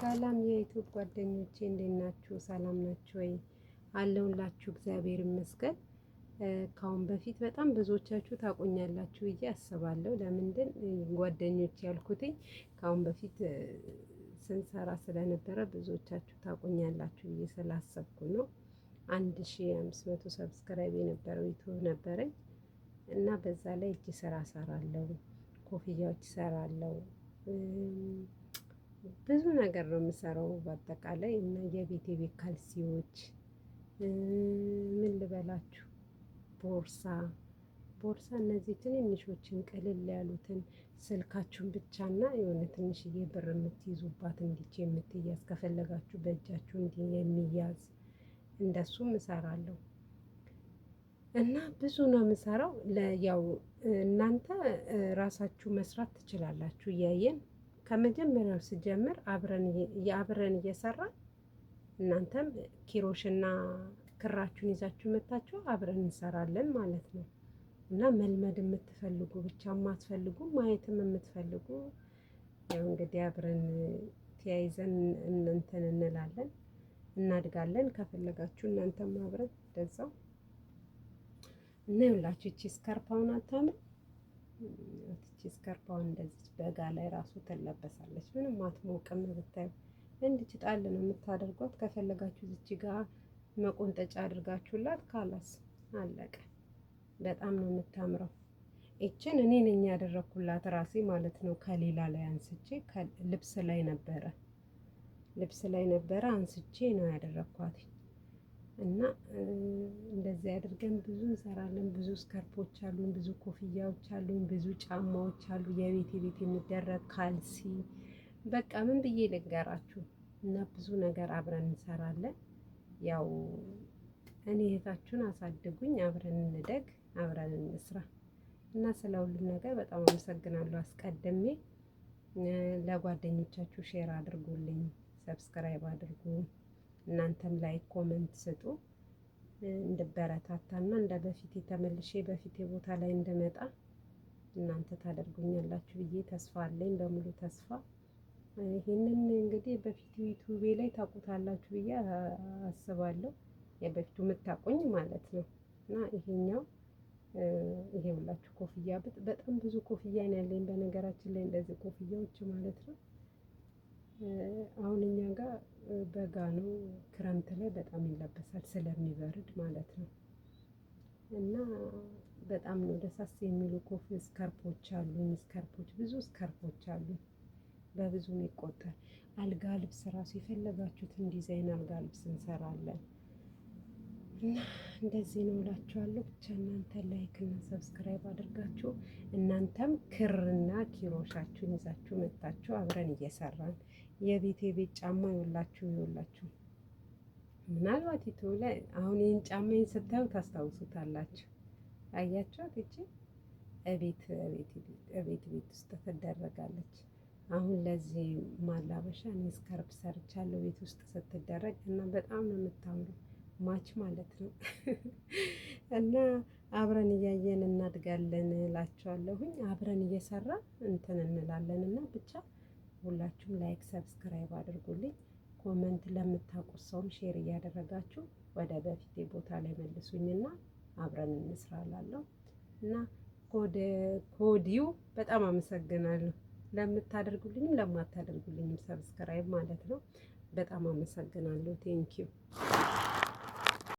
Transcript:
ሰላም የዩቲዩብ ጓደኞቼ እንዴት ናችሁ? ሰላም ናችሁ ወይ? አለሁላችሁ እግዚአብሔር ይመስገን። ከአሁን በፊት በጣም ብዙዎቻችሁ ታቆኛላችሁ ብዬ አስባለሁ። ለምንድን ጓደኞች ያልኩትኝ ከአሁን በፊት ስንሰራ ስለነበረ ብዙዎቻችሁ ታቆኛላችሁ ብዬ ስላሰብኩ ነው። 1500 ሰብስክራይብ የነበረው ዩቲዩብ ነበረኝ እና በዛ ላይ እጅ ስራ እሰራለሁ፣ ኮፍያዎች እሰራለሁ፣ ብዙ ነገር ነው የምሰራው በአጠቃላይ እና የቤት ካልሲዎች ምን ልበላችሁ፣ ቦርሳ እነዚህ ትንንሾችን ቅልል ያሉትን ስልካችሁን ብቻና የሆነ ትንሽዬ ብር የምትይዙባት እንዲች የምትያዝ ከፈለጋችሁ በእጃችሁ እንዲህ የሚያዝ እንደሱም እሰራለሁ እና ብዙ ነው የምሰራው። ያው እናንተ ራሳችሁ መስራት ትችላላችሁ። እያየን ከመጀመሪያው ስጀምር አብረን እየሰራን እናንተም ኪሮሽና ክራችሁን ይዛችሁ መታችሁ አብረን እንሰራለን ማለት ነው። እና መልመድ የምትፈልጉ ብቻ የማትፈልጉ ማየትም የምትፈልጉ ያው እንግዲህ አብረን ተያይዘን እንትን እንላለን፣ እናድጋለን። ከፈለጋችሁ እናንተም አብረን እንደዛው እና ይኸውላችሁ እቺ ስካርፓውን አታምር። እቺ ስካርፓውን እንደዚህ በጋ ላይ ራሱ ትለበሳለች። ምንም አትሞቅም። ብታዩ እንድች ጣል ነው የምታደርጓት። ከፈለጋችሁ እዚች ጋር መቆንጠጫ አድርጋችሁላት ካላስ አለቀ። በጣም ነው የምታምረው። እችን እኔ ነኝ ያደረኩላት ራሴ ማለት ነው። ከሌላ ላይ አንስቼ ልብስ ላይ ነበረ አንስቼ ነው ያደረኳት። እና እንደዚህ አድርገን ብዙ እንሰራለን። ብዙ ስካርፖች አሉን፣ ብዙ ኮፍያዎች አሉን፣ ብዙ ጫማዎች አሉ፣ የቤት የሚደረግ ካልሲ፣ በቃ ምን ብዬ ልንገራችሁ። እና ብዙ ነገር አብረን እንሰራለን። ያው እኔ እህታችሁን አሳድጉኝ፣ አብረን እንደግ፣ አብረን እንስራ። እና ስለ ሁሉም ነገር በጣም አመሰግናለሁ። አስቀድሜ ለጓደኞቻችሁ ሼር አድርጉልኝ፣ ሰብስክራይብ አድርጉ። እናንተም ላይክ ኮመንት ስጡ እንድበረታታና እንደ በፊቴ ተመልሼ በፊቴ ቦታ ላይ እንድመጣ እናንተ ታደርጉኛላችሁ ብዬ ተስፋ አለኝ፣ በሙሉ ተስፋ። ይሄንን እንግዲህ በፊቱ ዩቲዩቤ ላይ ታውቁታላችሁ ብዬ አስባለሁ፣ የበፊቱ የምታውቁኝ ማለት ነው። እና ይሄኛው ይሄውላችሁ ኮፍያ በጣም ብዙ ኮፍያ ነው ያለኝ በነገራችን ላይ፣ እንደዚህ ኮፍያዎች ማለት ነው። አሁን እኛ ጋር በጋ ነው፣ ክረምት ላይ በጣም ይለበሳል ስለሚበርድ ማለት ነው። እና በጣም ነው ደሳስ የሚሉ ስካርፖች አሉኝ። ብዙ ስካርፖች አሉኝ፣ በብዙ የሚቆጠር አልጋ ልብስ ራሱ የፈለጋችሁትን ዲዛይን አልጋ ልብስ እንሰራለን። እና እንደዚህ ነው እላችኋለሁ። ብቻ እናንተ ላይክ እና ሰብስክራይብ አድርጋችሁ እናንተም ክርና ኪሮሻችሁን ይዛችሁ መጣችሁ አብረን እየሰራን የቤት ጫማ ይኸውላችሁ ምናልባት ዩቲዩብ ላይ አሁን ይህን ጫማዬን ስታዩ ታስታውሱታላችሁ። አያችኋት? እቺ እቤት ውስጥ ትደረጋለች። አሁን ለዚህ ማላበሻ እኔ ስካርፕ ሰርቻለሁ ቤት ውስጥ ስትደረግ እና በጣም ነው የምታምረው፣ ማች ማለት ነው። እና አብረን እያየን እናድጋለን እላችኋለሁኝ። አብረን እየሰራ እንትን እንላለን። እና ብቻ ሁላችሁም ላይክ ሰብስክራይብ አድርጉልኝ። ኮመንት ለምታውቁት ሰውም ሼር እያደረጋችሁ ወደ በፊቴ ቦታ ላይ መልሱኝና አብረን እንስራላለሁ። እና ኮዲው በጣም አመሰግናለሁ ለምታደርጉልኝም ለማታደርጉልኝም ሰብስክራይብ ማለት ነው። በጣም አመሰግናለሁ። ቴንኪው